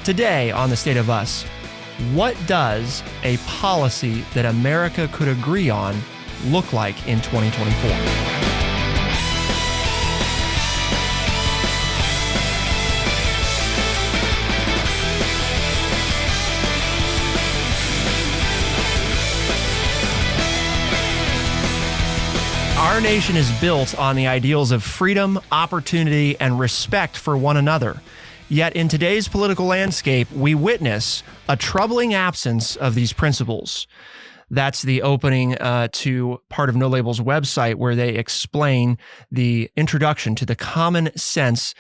Today on The State of Us, what does a policy that America could agree on look like in 2024? Our nation is built on the ideals of freedom, opportunity, and respect for one another. Yet in today's political landscape, we witness a troubling absence of these principles. That's the opening to part of No Label's website, where they explain the introduction to the Common Sense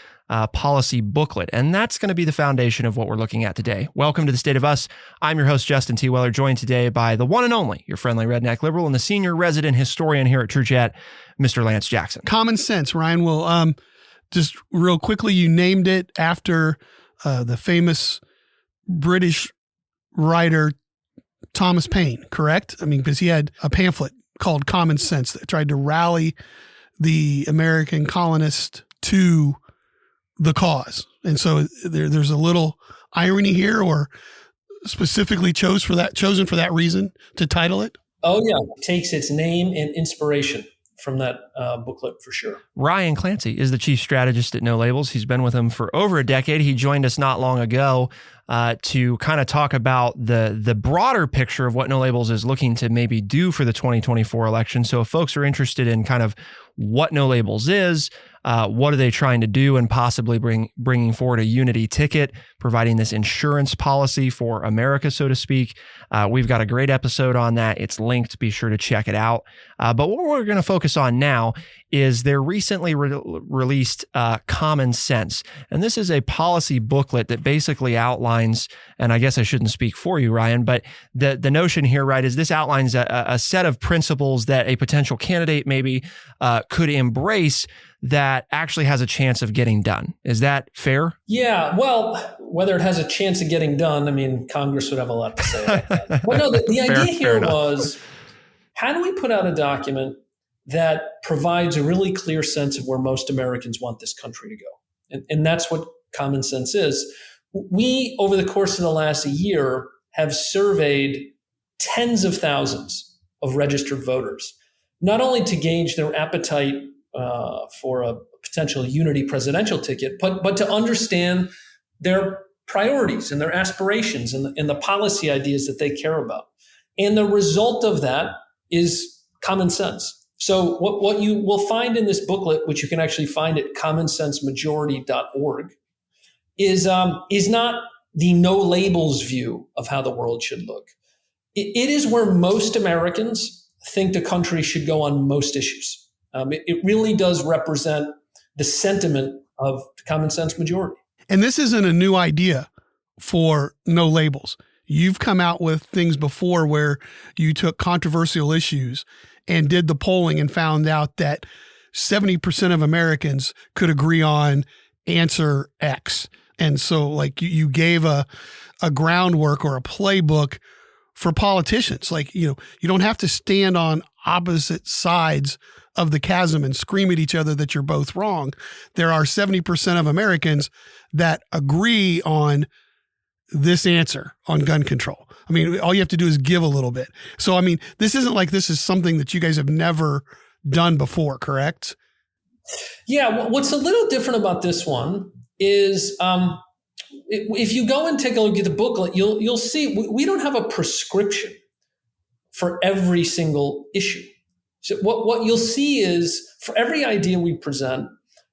policy booklet. And that's going to be the foundation of what we're looking at today. Welcome to The State of Us. I'm your host, Justin T. Weller, joined today by the one and only, your friendly redneck liberal and the senior resident historian here at True Chat, Mr. Lance Jackson. Common Sense, Ryan. Well, just real quickly, you named it after the famous British writer Thomas Paine, correct? I mean, because he had a pamphlet called Common Sense that tried to rally the American colonists to the cause. And so there's a little irony here, or specifically chosen for that reason to title it. Oh yeah, it takes its name and inspiration from that booklet for sure. Ryan Clancy is the chief strategist at No Labels. He's been with them for over a decade. He joined us not long ago to kind of talk about the broader picture of what No Labels is looking to maybe do for the 2024 election. So if folks are interested in kind of what No Labels is, what are they trying to do, and possibly bringing forward a unity ticket, providing this insurance policy for America, so to speak. We've got a great episode on that. It's linked. Be sure to check it out. But what we're going to focus on now is their recently released Common Sense. And this is a policy booklet that basically outlines, and I guess I shouldn't speak for you, Ryan, but the notion here, right, is this outlines a set of principles that a potential candidate maybe could embrace that actually has a chance of getting done. Is that fair? Yeah, well, whether it has a chance of getting done, I mean, Congress would have a lot to say about that. But no, the idea here was, how do we put out a document that provides a really clear sense of where most Americans want this country to go? And that's what Common Sense is. We, over the course of the last year, have surveyed tens of thousands of registered voters, not only to gauge their appetite for a potential unity presidential ticket, but to understand their priorities and their aspirations and the policy ideas that they care about. And the result of that is common sense. So what you will find in this booklet, which you can actually find at commonsensemajority.org, is not the No Labels view of how the world should look. It is where most Americans think the country should go on most issues. It really does represent the sentiment of the common sense majority. And this isn't a new idea for No Labels. You've come out with things before where you took controversial issues and did the polling and found out that 70% of Americans could agree on answer X. And so like you gave a groundwork or a playbook for politicians. Like, you don't have to stand on opposite sides of the chasm and scream at each other that you're both wrong. There are 70% of Americans that agree on this answer on gun control. I mean, all you have to do is give a little bit. So, I mean, this isn't like this is something that you guys have never done before, correct? Yeah. What's a little different about this one is if you go and take a look at the booklet, you'll see we don't have a prescription for every single issue. So what you'll see is for every idea we present,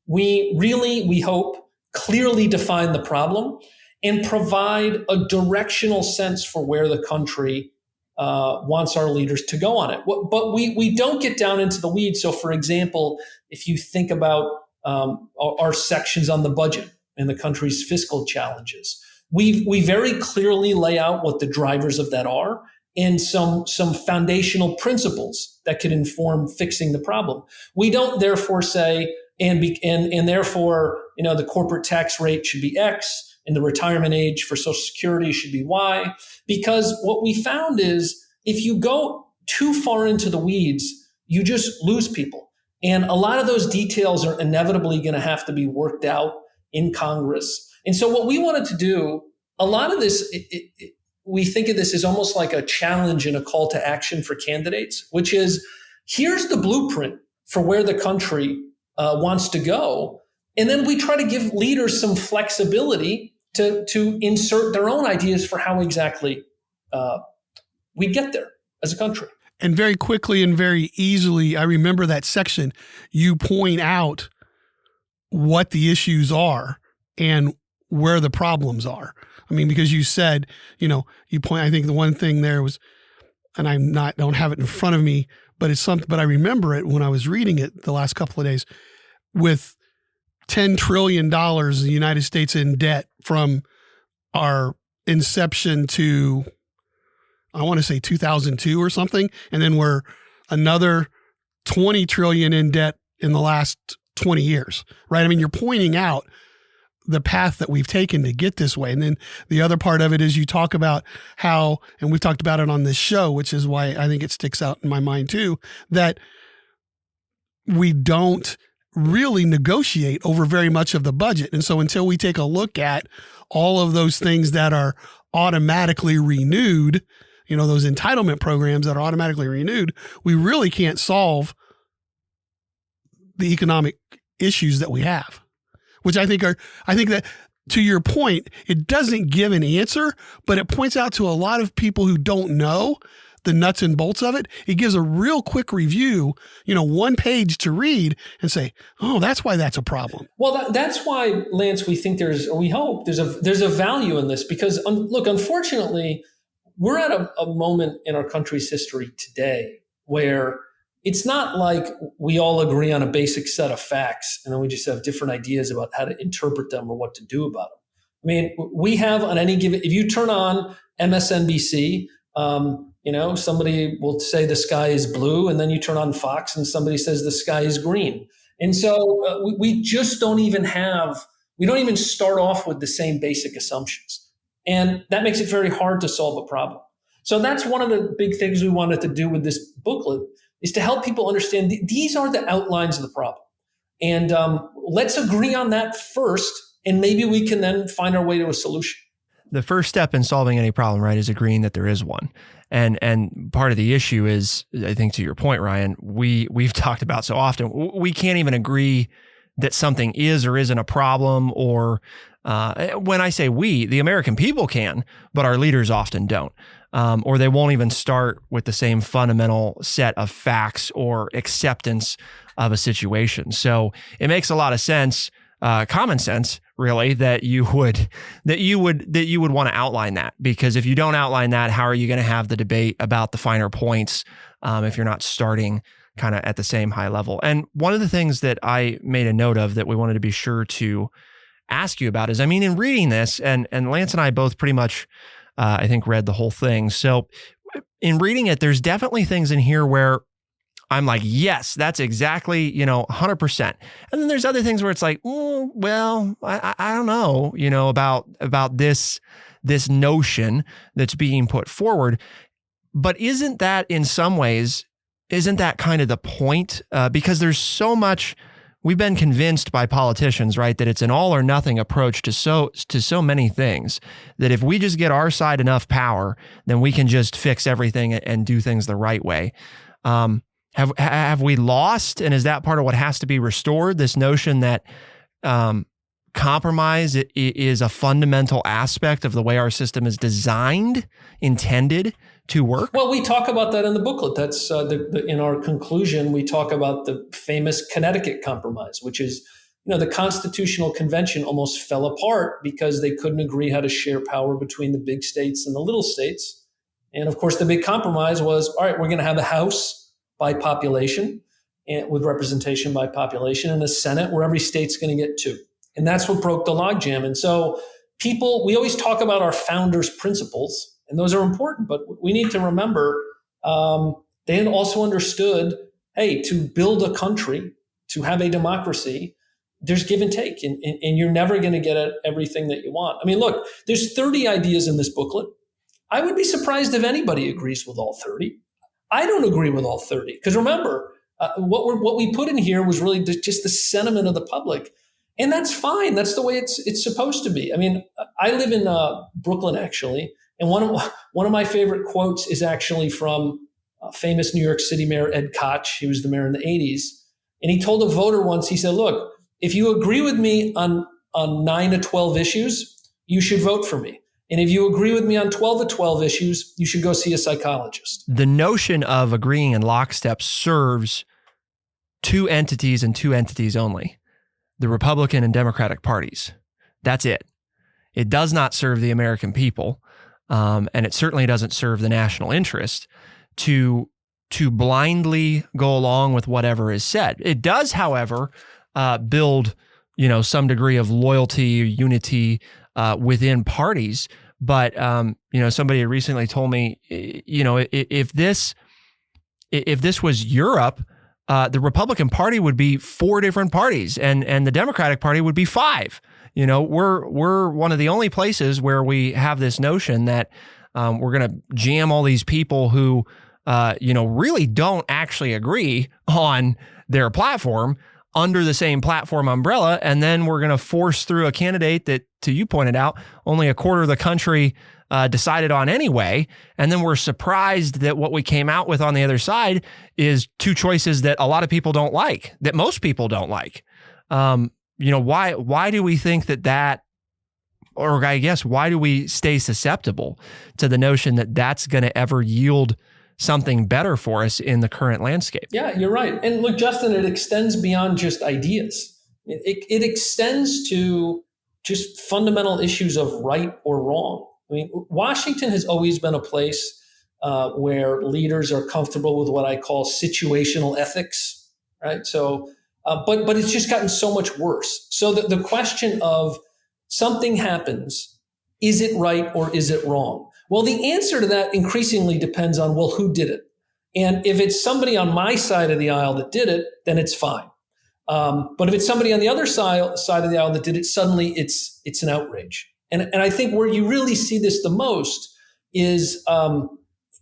we hope clearly define the problem and provide a directional sense for where the country wants our leaders to go on it. But we don't get down into the weeds. So for example, if you think about our sections on the budget and the country's fiscal challenges, we very clearly lay out what the drivers of that are and some foundational principles that could inform fixing the problem. We don't therefore say, and therefore, the corporate tax rate should be X and the retirement age for Social Security should be Y, because what we found is if you go too far into the weeds, you just lose people. And a lot of those details are inevitably going to have to be worked out in Congress. And so what we wanted to do a lot of this, we think of this as almost like a challenge and a call to action for candidates, which is, here's the blueprint for where the country wants to go. And then we try to give leaders some flexibility to insert their own ideas for how exactly we get there as a country. And very quickly and very easily, I remember that section, you point out what the issues are and where the problems are. I mean, because you said, you point, I think the one thing there was, and don't have it in front of me, but it's something, but I remember it when I was reading it the last couple of days, with $10 trillion the United States in debt from our inception to, I want to say 2002 or something. And then we're another 20 trillion in debt in the last 20 years, right? I mean, you're pointing out the path that we've taken to get this way. And then the other part of it is you talk about how, and we've talked about it on this show, which is why I think it sticks out in my mind too, that we don't really negotiate over very much of the budget. And so until we take a look at all of those things that are automatically renewed, those entitlement programs that are automatically renewed, we really can't solve the economic issues that we have, which I think that, to your point, it doesn't give an answer, but it points out to a lot of people who don't know the nuts and bolts of it. It gives a real quick review, 1 page to read and say, oh, that's why that's a problem. Well, that's why, Lance, we hope there's a value in this, because look, unfortunately, we're at a moment in our country's history today where it's not like we all agree on a basic set of facts and then we just have different ideas about how to interpret them or what to do about them. I mean, we have on any given, if you turn on MSNBC, somebody will say the sky is blue, and then you turn on Fox and somebody says the sky is green. And so we just don't even start off with the same basic assumptions. And that makes it very hard to solve a problem. So that's one of the big things we wanted to do with this booklet, is to help people understand these are the outlines of the problem. And let's agree on that first, and maybe we can then find our way to a solution. The first step in solving any problem, right, is agreeing that there is one. And part of the issue is, I think to your point, Ryan, we've talked about so often, we can't even agree that something is or isn't a problem, or when I say we, the American people can, but our leaders often don't. Or they won't even start with the same fundamental set of facts or acceptance of a situation. So it makes a lot of sense, common sense, really, that you would want to outline that, because if you don't outline that, how are you going to have the debate about the finer points if you're not starting kind of at the same high level? And one of the things that I made a note of that we wanted to be sure to ask you about is, I mean, in reading this, and Lance and I both pretty much, I think, read the whole thing. So in reading it, there's definitely things in here where I'm like, yes, that's exactly, 100%. And then there's other things where it's like, well, I don't know, about this notion that's being put forward. But isn't that in some ways, isn't that kind of the point? Because there's so much, we've been convinced by politicians, right, that it's an all or nothing approach to so many things, that if we just get our side enough power, then we can just fix everything and do things the right way. Have we lost? And is that part of what has to be restored? This notion that compromise is a fundamental aspect of the way our system is designed, intended to work? Well, we talk about that in the booklet. That's in our conclusion, we talk about the famous Connecticut Compromise, which is, the Constitutional Convention almost fell apart because they couldn't agree how to share power between the big states and the little states. And of course, the big compromise was, all right, we're going to have a House by population and with representation by population, and the Senate where every state's going to get 2. And that's what broke the logjam. And so we always talk about our founders' principles, and those are important, but we need to remember they also understood, hey, to build a country, to have a democracy, there's give and take, and you're never going to get at everything that you want. I mean, look, there's 30 ideas in this booklet. I would be surprised if anybody agrees with all 30. I don't agree with all 30, because remember, what we put in here was really just the sentiment of the public. And that's fine. That's the way it's supposed to be. I mean, I live in Brooklyn, actually. And one of my favorite quotes is actually from famous New York City Mayor Ed Koch. He was the mayor in the 80s. And he told a voter once, he said, look, if you agree with me on 9 to 12 issues, you should vote for me. And if you agree with me on 12 to 12 issues, you should go see a psychologist. The notion of agreeing in lockstep serves two entities and two entities only, the Republican and Democratic parties. That's it. It does not serve the American people, and it certainly doesn't serve the national interest to blindly go along with whatever is said. It does, however, build, some degree of loyalty or unity within parties. But somebody had recently told me, if this was Europe, the Republican Party would be 4 different parties, and the Democratic Party would be 5. We're one of the only places where we have this notion that we're going to jam all these people who really don't actually agree on their platform under the same platform umbrella, and then we're going to force through a candidate that, to you pointed out, only a quarter of the country decided on anyway, and then we're surprised that what we came out with on the other side is 2 choices that a lot of people don't like, that most people don't like. Why do we think that, or I guess, why do we stay susceptible to the notion that that's going to ever yield something better for us in the current landscape? Yeah, you're right. And look, Justin, it extends beyond just ideas. It extends to just fundamental issues of right or wrong. I mean, Washington has always been a place where leaders are comfortable with what I call situational ethics, right? So, but it's just gotten so much worse. So the question of something happens, is it right or is it wrong? Well, the answer to that increasingly depends on, well, who did it? And if it's somebody on my side of the aisle that did it, then it's fine. But if it's somebody on the other side of the aisle that did it, suddenly it's an outrage. And I think where you really see this the most is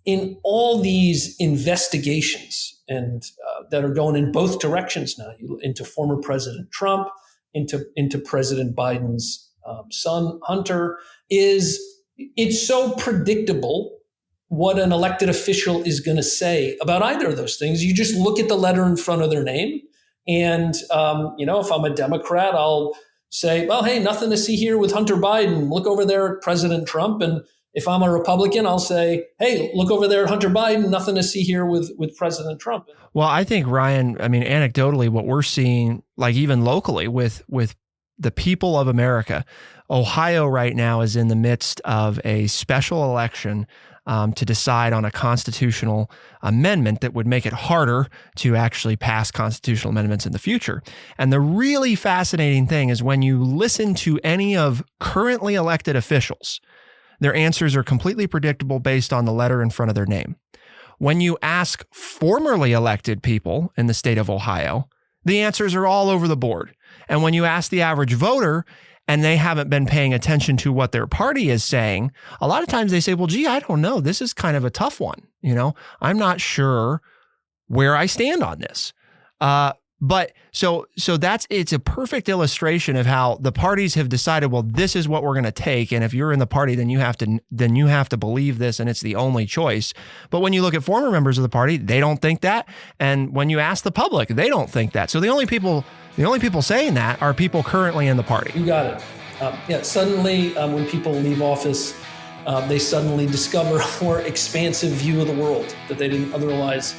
in all these investigations and that are going in both directions now, into former President Trump, into President Biden's son, Hunter, it's so predictable what an elected official is going to say about either of those things. You just look at the letter in front of their name. And, if I'm a Democrat, I'll say, well, hey, nothing to see here with Hunter Biden. Look over there at President Trump. And if I'm a Republican, I'll say, hey, look over there at Hunter Biden. Nothing to see here with President Trump. Well, I think, Ryan, anecdotally, what we're seeing, like even locally with the people of America, Ohio right now is in the midst of a special election to decide on a constitutional amendment that would make it harder to actually pass constitutional amendments in the future. And the really fascinating thing is when you listen to any of currently elected officials, their answers are completely predictable based on the letter in front of their name. When you ask formerly elected people in the state of Ohio, the answers are all over the board. And when you ask the average voter, and they haven't been paying attention to what their party is saying, a lot of times they say, well, gee, I don't know. This is kind of a tough one. I'm not sure where I stand on this. But so it's a perfect illustration of how the parties have decided, well, this is what we're going to take. And if you're in the party, then you have to believe this, and it's the only choice. But when you look at former members of the party, they don't think that. And when you ask the public, they don't think that. So the only people saying that are people currently in the party. You got it. Suddenly, when people leave office, they suddenly discover a more expansive view of the world that they didn't otherwise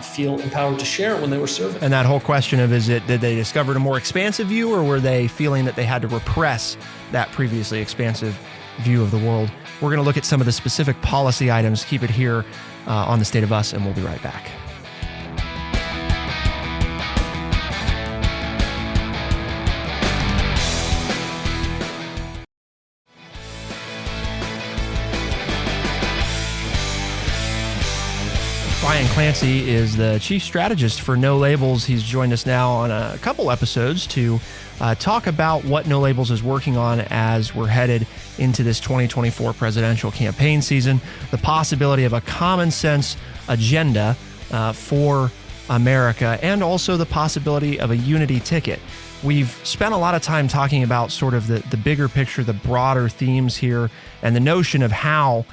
feel empowered to share when they were serving. And that whole question of, did they discover a more expansive view, or were they feeling that they had to repress that previously expansive view of the world? We're going to look at some of the specific policy items. Keep it here on The State of Us, and we'll be right back. Ryan Clancy is the chief strategist for No Labels. He's joined us now on a couple episodes to talk about what No Labels is working on as we're headed into this 2024 presidential campaign season, the possibility of a common sense agenda for America, and also the possibility of a unity ticket. we've spent a lot of time talking about sort of the bigger picture, the broader themes here, and the notion of how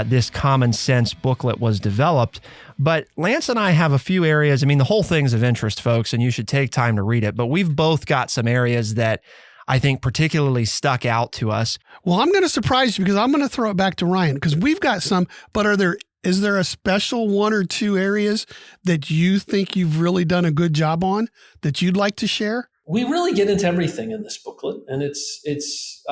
this common sense booklet was developed. But Lance and I have a few areas. I mean, the whole thing's of interest, folks, and you should take time to read it. But we've both got some areas that I think particularly stuck out to us. Well, I'm going to surprise you because I'm going to throw it back to Ryan because we've got some, but is there a special one or two areas that you think you've really done a good job on that you'd like to share? We really get into everything in this booklet, and it's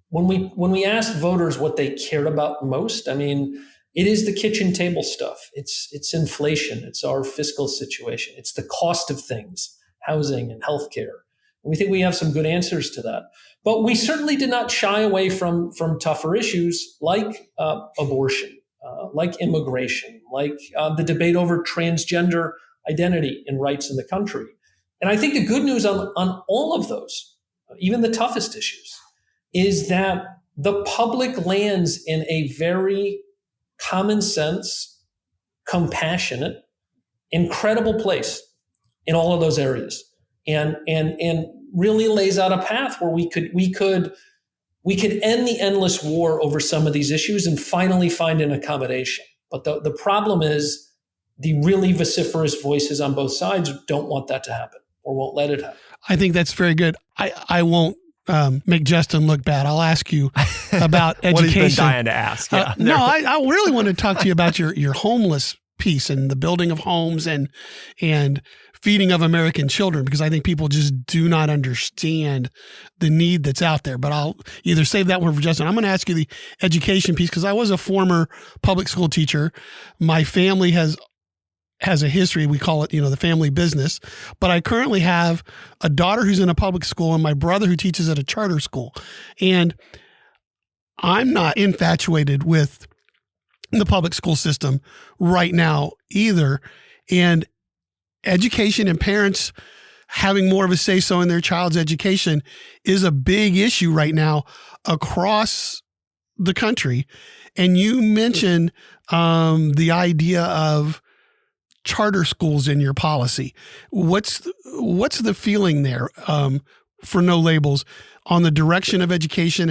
when we asked voters what they cared about most. I mean, it is the kitchen table stuff. It's inflation. It's our fiscal situation. It's the cost of things, housing and healthcare. We think we have some good answers to that, but we certainly did not shy away from tougher issues like abortion, like immigration, like the debate over transgender identity and rights in the country. And I think the good news on all of those, even the toughest issues, is that the public lands in a very common sense, compassionate, incredible place in all of those areas, and really lays out a path where we could end the endless war over some of these issues and finally find an accommodation. But the problem is the really vociferous voices on both sides don't want that to happen or won't let it happen. I think that's very good. I won't make Justin look bad. I'll ask you about education. What he's been dying to ask. Yeah. No, I really want to talk to you about your homeless piece and the building of homes and feeding of American children, because I think people just do not understand the need that's out there. But I'll either save that one for Justin. I'm going to ask you the education piece because I was a former public school teacher. My family has a history. We call it, the family business. But I currently have a daughter who's in a public school and my brother who teaches at a charter school. And I'm not infatuated with the public school system right now either. And education and parents having more of a say-so in their child's education is a big issue right now across the country. And you mentioned the idea of charter schools in your policy. What's the feeling there for No Labels on the direction of education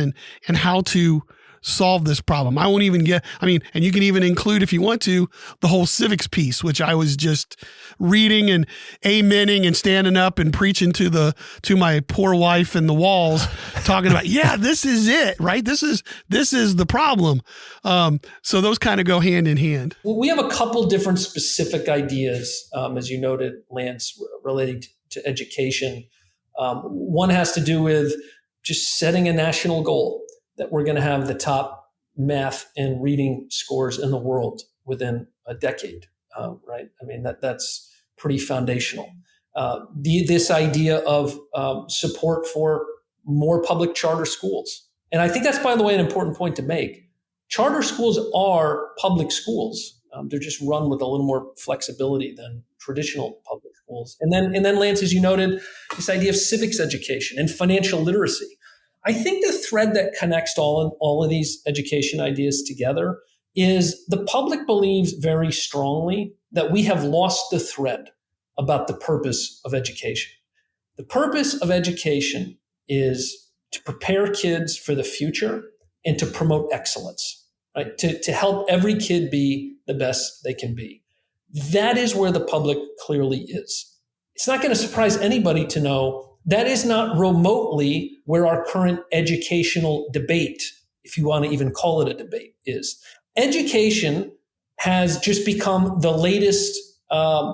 and how to solve this problem? I won't even and you can even include, if you want to, the whole civics piece, which I was just reading and amening and standing up and preaching to my poor wife and the walls, talking about, yeah, this is it, right? This is the problem. So those kind of go hand in hand. Well, we have a couple different specific ideas, as you noted, Lance, relating to education. One has to do with just setting a national goal that we're going to have the top math and reading scores in the world within a decade, right? I mean, that's pretty foundational. This idea of support for more public charter schools. And I think that's, by the way, an important point to make. Charter schools are public schools. They're just run with a little more flexibility than traditional public schools. And then Lance, as you noted, this idea of civics education and financial literacy. I think the thread that connects all of these education ideas together is the public believes very strongly that we have lost the thread about the purpose of education. The purpose of education is to prepare kids for the future and to promote excellence, right? To help every kid be the best they can be. That is where the public clearly is. It's not going to surprise anybody to know that is not remotely where our current educational debate, if you want to even call it a debate, is. Education has just become the latest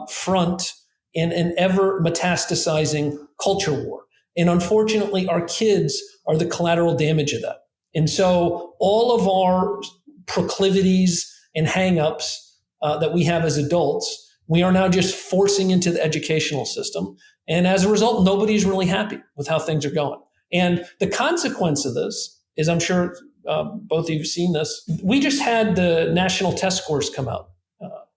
front in an ever metastasizing culture war. And unfortunately, our kids are the collateral damage of that. And so all of our proclivities and hangups that we have as adults, we are now just forcing into the educational system. And as a result, nobody's really happy with how things are going. And the consequence of this is, I'm sure both of you have seen this. We just had the national test scores come out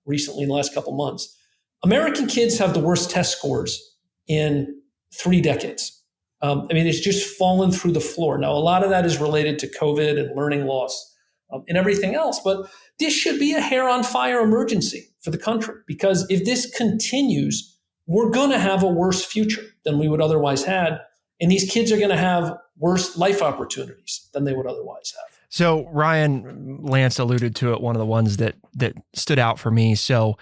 recently in the last couple months. American kids have the worst test scores in 3 decades. I mean, it's just fallen through the floor. Now, a lot of that is related to COVID and learning loss and everything else. But this should be a hair on fire emergency for the country, because if this continues, we're going to have a worse future than we would otherwise had. And these kids are going to have worse life opportunities than they would otherwise have. So Ryan, Lance alluded to it, one of the ones that stood out for me. So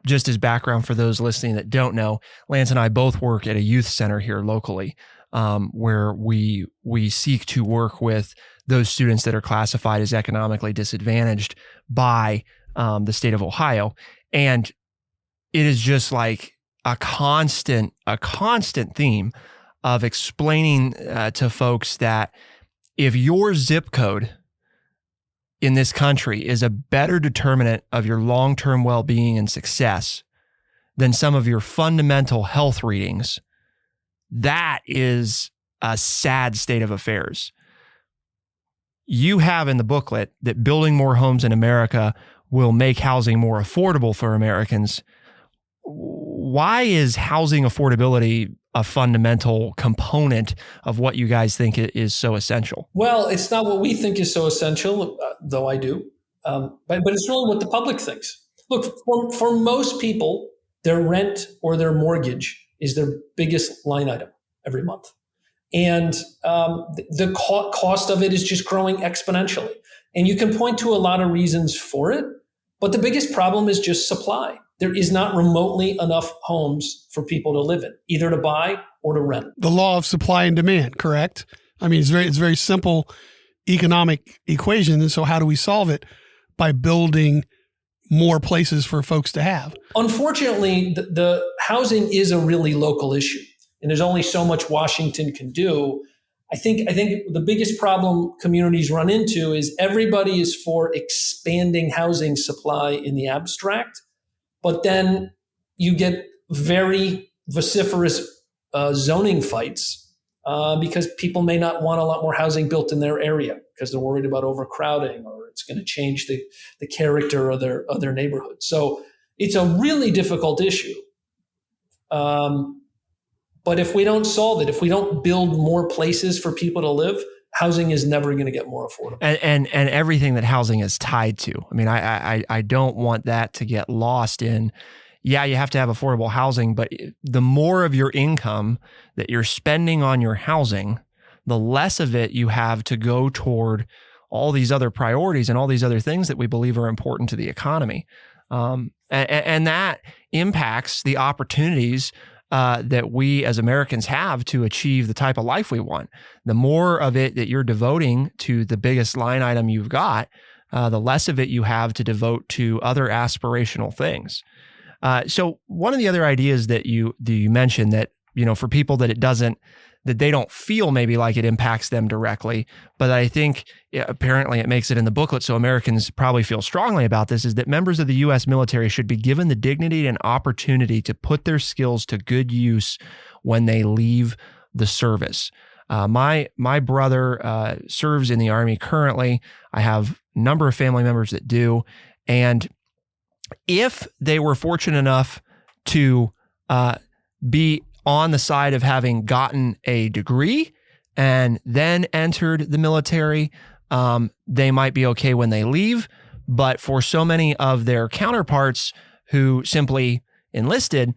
just as background for those listening that don't know, Lance and I both work at a youth center here locally, where we seek to work with those students that are classified as economically disadvantaged by the state of Ohio. And it is just like a constant theme of explaining to folks that if your zip code in this country is a better determinant of your long-term well-being and success than some of your fundamental health readings, that is a sad state of affairs. You have in the booklet that building more homes in America will make housing more affordable for Americans. Why is housing affordability a fundamental component of what you guys think is so essential? Well, it's not what we think is so essential, though I do. But it's really what the public thinks. Look, for most people, their rent or their mortgage is their biggest line item every month. And the cost of it is just growing exponentially. And you can point to a lot of reasons for it, but the biggest problem is just supply. There is not remotely enough homes for people to live in, either to buy or to rent. The law of supply and demand, correct? I mean, it's very simple economic equation. And so how do we solve it? By building more places for folks to have. Unfortunately, the housing is a really local issue, and there's only so much Washington can do. I think the biggest problem communities run into is everybody is for expanding housing supply in the abstract, but then you get very vociferous zoning fights because people may not want a lot more housing built in their area because they're worried about overcrowding or it's going to change the character of their neighborhood. So it's a really difficult issue. But if we don't solve it, if we don't build more places for people to live, housing is never going to get more affordable. And everything that housing is tied to. I mean, I don't want that to get lost in, yeah, you have to have affordable housing, but the more of your income that you're spending on your housing, the less of it you have to go toward all these other priorities and all these other things that we believe are important to the economy. And that impacts the opportunities that we as Americans have to achieve the type of life we want. The more of it that you're devoting to the biggest line item you've got, the less of it you have to devote to other aspirational things. So one of the other ideas that you mentioned that, you know, for people that that they don't feel maybe like it impacts them directly, but I think apparently it makes it in the booklet, so Americans probably feel strongly about this, is that members of the U.S. military should be given the dignity and opportunity to put their skills to good use when they leave the service. My brother serves in the Army currently. I have a number of family members that do, and if they were fortunate enough to be on the side of having gotten a degree and then entered the military, they might be okay when they leave. But for so many of their counterparts who simply enlisted,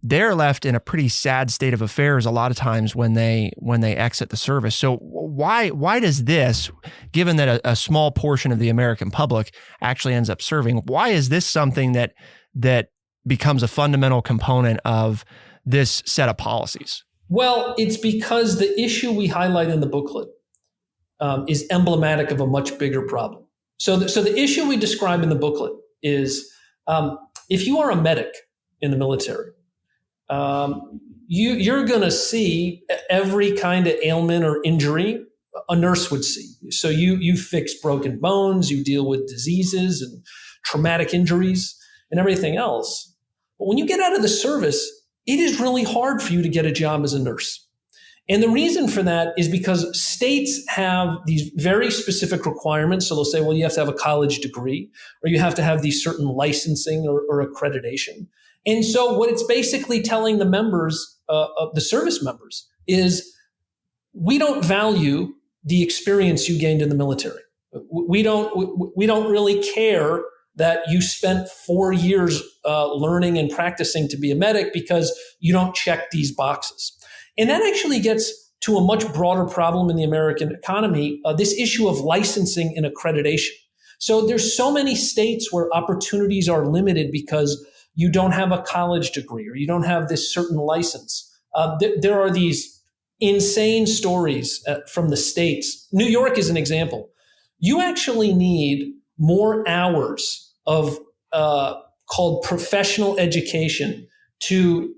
they're left in a pretty sad state of affairs a lot of times when they exit the service. So why does this, given that a small portion of the American public actually ends up serving, why is this something that becomes a fundamental component of this set of policies? Well, it's because the issue we highlight in the booklet is emblematic of a much bigger problem. So the issue we describe in the booklet is if you are a medic in the military, you're going to see every kind of ailment or injury a nurse would see. So you fix broken bones, you deal with diseases and traumatic injuries and everything else. But when you get out of the service, it is really hard for you to get a job as a nurse. And the reason for that is because states have these very specific requirements. So they'll say, well, you have to have a college degree, or you have to have these certain licensing or accreditation. And so what it's basically telling the members, of the service members, is we don't value the experience you gained in the military. We don't really care that you spent 4 years learning and practicing to be a medic because you don't check these boxes. And that actually gets to a much broader problem in the American economy, this issue of licensing and accreditation. So there's so many states where opportunities are limited because you don't have a college degree or you don't have this certain license. There are these insane stories from the states. New York is an example. You actually need more hours of called professional education to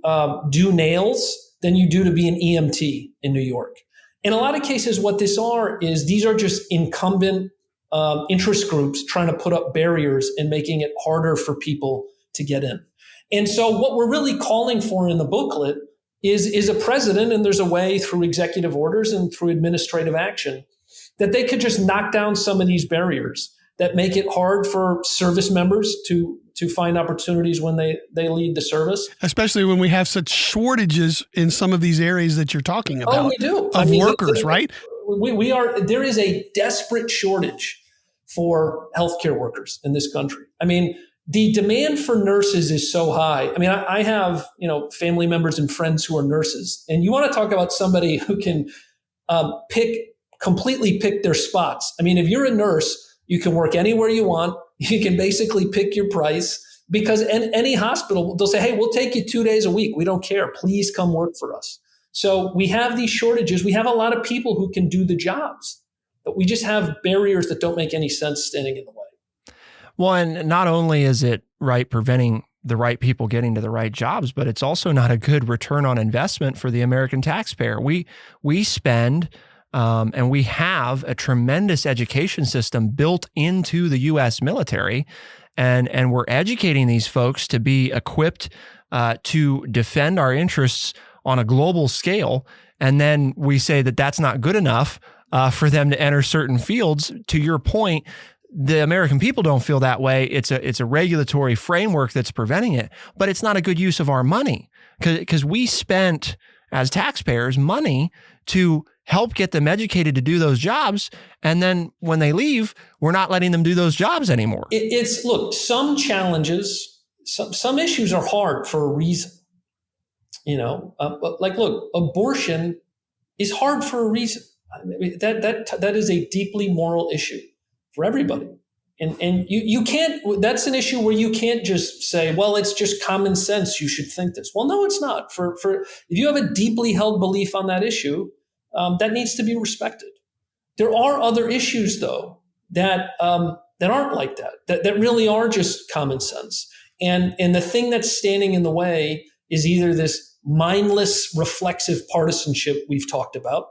do nails than you do to be an EMT in New York. In a lot of cases, what these are just incumbent interest groups trying to put up barriers and making it harder for people to get in. And so what we're really calling for in the booklet is a president, and there's a way through executive orders and through administrative action that they could just knock down some of these barriers that make it hard for service members to find opportunities when they lead the service. Especially when we have such shortages in some of these areas that you're talking about. Oh, we do. Of workers, right? There is a desperate shortage for healthcare workers in this country. I mean, the demand for nurses is so high. I mean, I have, family members and friends who are nurses, and you want to talk about somebody who can completely pick their spots. I mean, if you're a nurse, you can work anywhere you want. You can basically pick your price because in any hospital, they'll say, hey, we'll take you 2 days a week. We don't care. Please come work for us. So we have these shortages. We have a lot of people who can do the jobs, but we just have barriers that don't make any sense standing in the way. Well, and not only is it preventing the right people getting to the right jobs, but it's also not a good return on investment for the American taxpayer. We spend and we have a tremendous education system built into the U.S. military, and we're educating these folks to be equipped to defend our interests on a global scale. And then we say that that's not good enough for them to enter certain fields. To your point, the American people don't feel that way. It's a regulatory framework that's preventing it, but it's not a good use of our money because we spent as taxpayers money to help get them educated to do those jobs. And then when they leave, we're not letting them do those jobs anymore. Look, some challenges, some issues are hard for a reason. Look, abortion is hard for a reason. I mean, that is a deeply moral issue for everybody. And you can't, that's an issue where you can't just say, well, it's just common sense. You should think this. Well, no, it's not. If you have a deeply held belief on that issue, that needs to be respected. There are other issues, though, that aren't like that really are just common sense. And the thing that's standing in the way is either this mindless, reflexive partisanship we've talked about,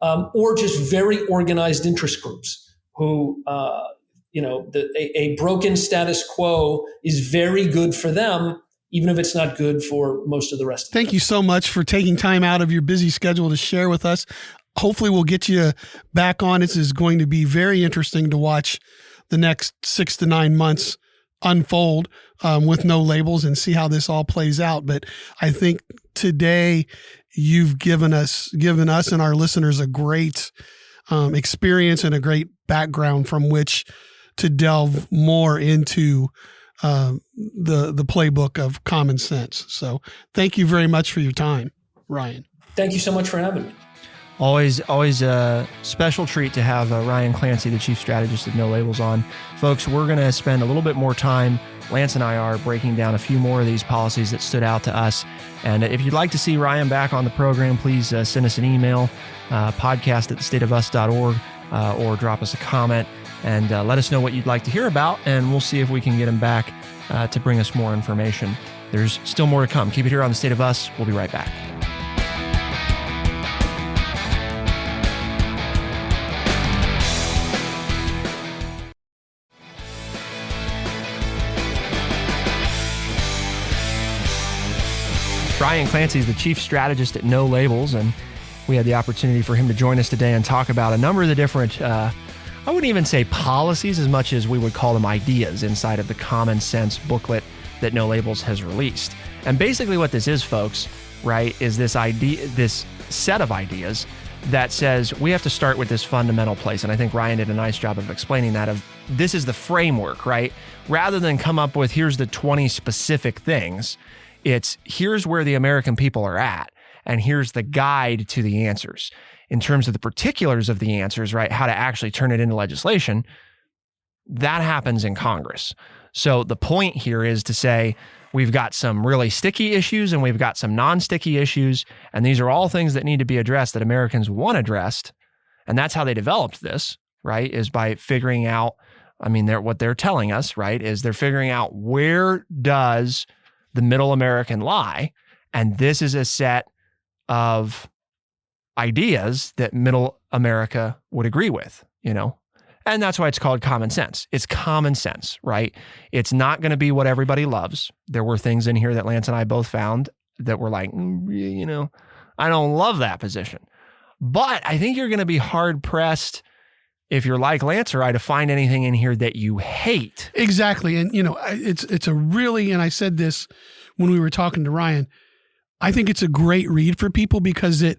or just very organized interest groups who, a broken status quo is very good for them, even if it's not good for most of the rest of Thank you so much for taking time out of your busy schedule to share with us. Hopefully we'll get you back on. This is going to be very interesting to watch the next 6 to 9 months unfold with No Labels and see how this all plays out. But I think today you've given us and our listeners a great experience and a great background from which to delve more into the playbook of common sense. So thank you very much for your time, Ryan. Thank you so much for having me. Always a special treat to have Ryan Clancy, the Chief Strategist at No Labels, on. Folks, we're going to spend a little bit more time, Lance and I are, breaking down a few more of these policies that stood out to us. And if you'd like to see Ryan back on the program, please send us an email, podcast@thestateofus.org, or drop us a comment and let us know what you'd like to hear about, and we'll see if we can get him back to bring us more information. There's still more to come. Keep it here on The State of Us. We'll be right back. Ryan Clancy is the Chief Strategist at No Labels, and we had the opportunity for him to join us today and talk about a number of the different, I wouldn't even say policies as much as we would call them ideas inside of the Common Sense booklet that No Labels has released. And basically what this is, folks, right, is this set of ideas that says we have to start with this fundamental place. And I think Ryan did a nice job of explaining that. Of this is the framework, right? Rather than come up with here's the 20 specific things, it's here's where the American people are at, and here's the guide to the answers. In terms of the particulars of the answers, right? How to actually turn it into legislation, that happens in Congress. So the point here is to say, we've got some really sticky issues and we've got some non-sticky issues. And these are all things that need to be addressed that Americans want addressed. And that's how they developed this, right? Is by figuring out, what they're telling us, right? Is they're figuring out where does the middle American lie? And this is a set of ideas that middle America would agree with, And that's why it's called common sense. It's common sense, right? It's not going to be what everybody loves. There were things in here that Lance and I both found that were like, I don't love that position. But I think you're going to be hard pressed if you're like Lance or I to find anything in here that you hate. Exactly. And, it's a really, and I said this when we were talking to Ryan, I think it's a great read for people because it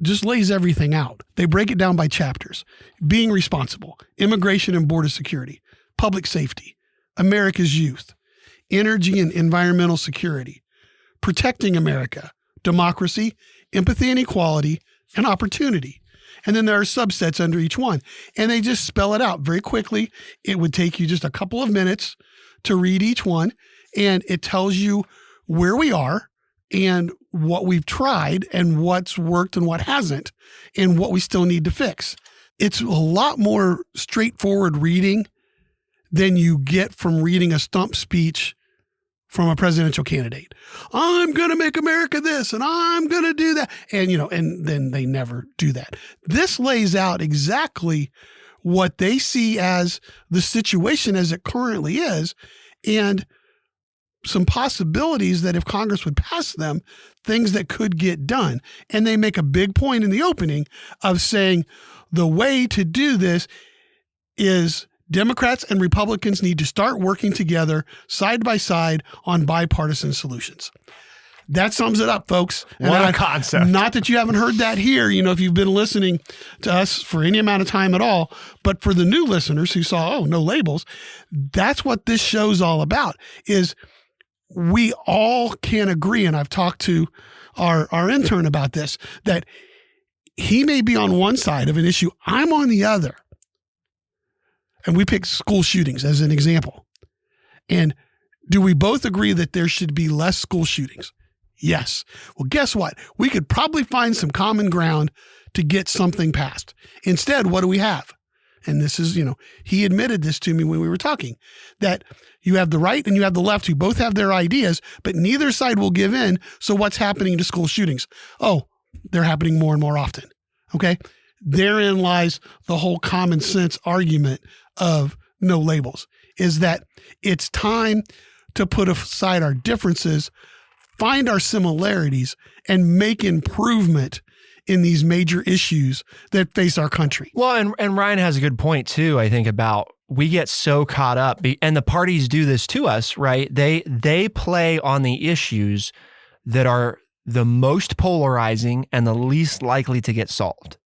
just lays everything out. They break it down by chapters: being responsible, immigration and border security, public safety, America's youth, energy and environmental security, protecting America, democracy, empathy and equality, and opportunity. And then there are subsets under each one. And they just spell it out very quickly. It would take you just a couple of minutes to read each one. And it tells you where we are and what we've tried and what's worked and what hasn't and what we still need to fix. It's a lot more straightforward reading than you get from reading a stump speech from a presidential candidate. I'm going to make America this and I'm going to do that. And, and then they never do that. This lays out exactly what they see as the situation as it currently is, and some possibilities that if Congress would pass them, things that could get done. And they make a big point in the opening of saying the way to do this is Democrats and Republicans need to start working together side by side on bipartisan solutions. That sums it up, folks. What a concept. Not that you haven't heard that here, if you've been listening to us for any amount of time at all, but for the new listeners who saw, no labels, that's what this show's all about, is we all can agree, and I've talked to our intern about this, that he may be on one side of an issue, I'm on the other. And we picked school shootings as an example. And do we both agree that there should be less school shootings? Yes. Well, guess what? We could probably find some common ground to get something passed. Instead, what do we have? And this is, he admitted this to me when we were talking, that you have the right and you have the left who both have their ideas, but neither side will give in. So what's happening to school shootings? Oh, they're happening more and more often. Okay. Therein lies the whole common sense argument of no labels, is that it's time to put aside our differences, find our similarities, and make improvement in these major issues that face our country. Well, and Ryan has a good point too, I think, about we get so caught up, and the parties do this to us, right? They play on the issues that are the most polarizing and the least likely to get solved,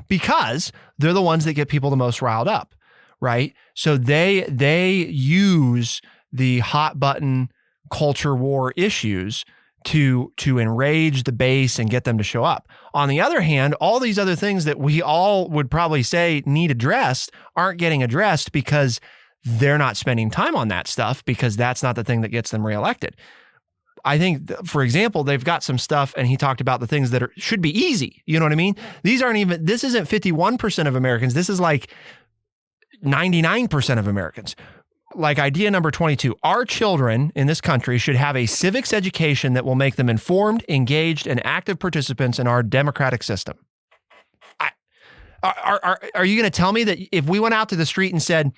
because they're the ones that get people the most riled up, right? So they use the hot button culture war issues to enrage the base and get them to show up. On the other hand, all these other things that we all would probably say need addressed aren't getting addressed because they're not spending time on that stuff, because that's not the thing that gets them reelected. I think, for example, they've got some stuff, and he talked about the things that should be easy. You know what I mean? This isn't 51% of Americans. This is like 99% of Americans. Like idea number 22, our children in this country should have a civics education that will make them informed, engaged, and active participants in our democratic system. Are you going to tell me that if we went out to the street and said,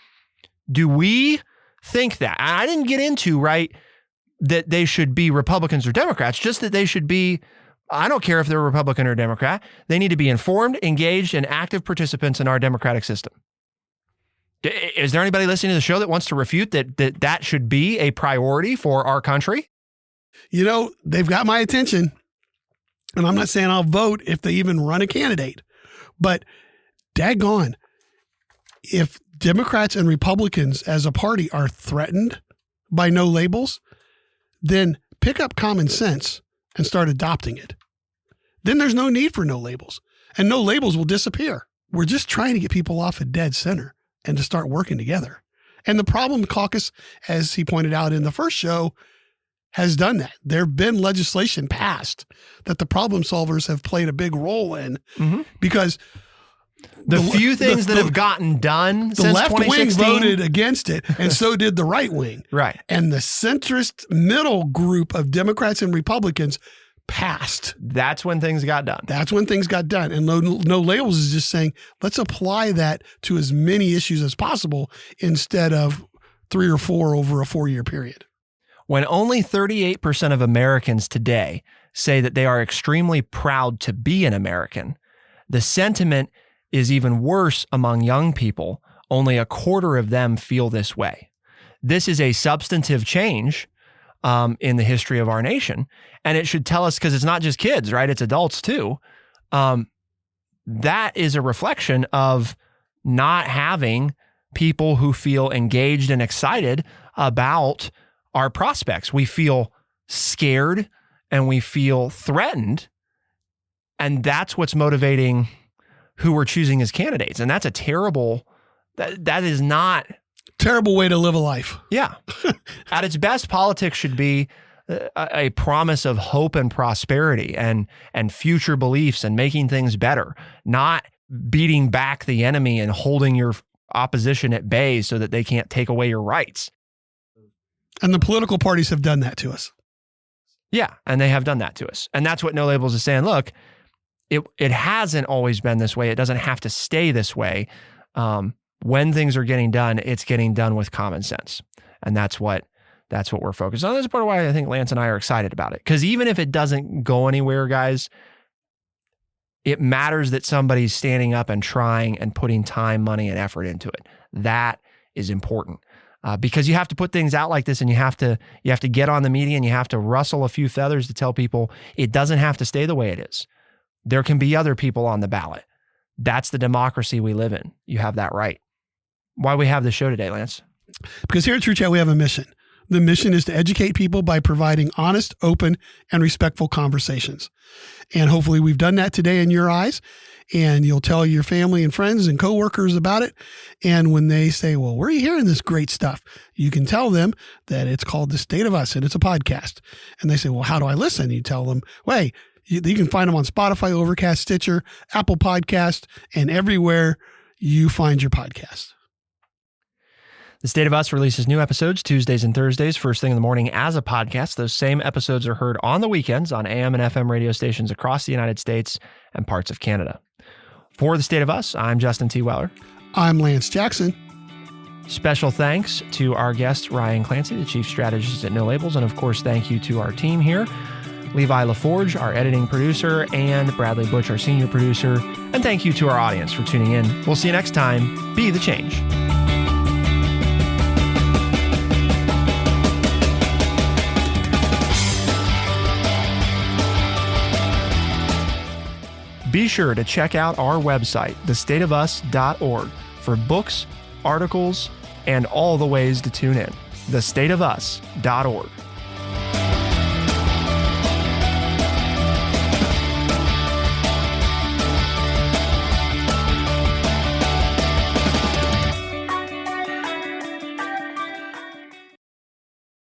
do we think that? I didn't get into, right, that they should be Republicans or Democrats, just that they should be, I don't care if they're Republican or Democrat, they need to be informed, engaged, and active participants in our democratic system. Is there anybody listening to the show that wants to refute that should be a priority for our country? They've got my attention. And I'm not saying I'll vote if they even run a candidate, but daggone, if Democrats and Republicans as a party are threatened by no labels, then pick up common sense and start adopting it. Then there's no need for no labels, and no labels will disappear. We're just trying to get people off of dead center and to start working together. And the Problem Caucus, as he pointed out in the first show, has done that. There have been legislation passed that the problem solvers have played a big role in, because the few things that have gotten done the since left wing 2016 voted against it, and so did the right wing. Right. And the centrist middle group of Democrats and Republicans passed. That's when things got done. That's when things got done. And no labels is just saying, let's apply that to as many issues as possible instead of 3 or 4 over a 4-year period. When only 38% of Americans today say that they are extremely proud to be an American, the sentiment is even worse among young people. Only a quarter of them feel this way. This is a substantive change in the history of our nation. And it should tell us, because it's not just kids, right? It's adults too. That is a reflection of not having people who feel engaged and excited about our prospects. We feel scared and we feel threatened. And that's what's motivating who we're choosing as candidates. And that's a terrible, that is not... terrible way to live a life. Yeah. At its best, politics should be a promise of hope and prosperity and future beliefs and making things better, not beating back the enemy and holding your opposition at bay so that they can't take away your rights. And the political parties have done that to us. Yeah, and they have done that to us. And that's what No Labels is saying. Look, it hasn't always been this way. It doesn't have to stay this way. When things are getting done, it's getting done with common sense. And that's what we're focused on. That's part of why I think Lance and I are excited about it. Because even if it doesn't go anywhere, guys, it matters that somebody's standing up and trying and putting time, money, and effort into it. That is important. Because you have to put things out like this, and you have to get on the media, and you have to rustle a few feathers to tell people it doesn't have to stay the way it is. There can be other people on the ballot. That's the democracy we live in. You have that right. Why we have this show today, Lance? Because here at True Chat, we have a mission. The mission is to educate people by providing honest, open, and respectful conversations. And hopefully we've done that today in your eyes. And you'll tell your family and friends and coworkers about it. And when they say, well, where are you hearing this great stuff? You can tell them that it's called The State of Us and it's a podcast. And they say, well, how do I listen? You tell them, hey, you can find them on Spotify, Overcast, Stitcher, Apple Podcast, and everywhere you find your podcast. The State of Us releases new episodes Tuesdays and Thursdays, first thing in the morning as a podcast. Those same episodes are heard on the weekends on AM and FM radio stations across the United States and parts of Canada. For The State of Us, I'm Justin T. Weller. I'm Lance Jackson. Special thanks to our guest, Ryan Clancy, the Chief Strategist at No Labels. And of course, thank you to our team here, Levi LaForge, our editing producer, and Bradley Butch, our senior producer. And thank you to our audience for tuning in. We'll see you next time. Be the change. Be sure to check out our website, thestateofus.org, for books, articles, and all the ways to tune in. thestateofus.org.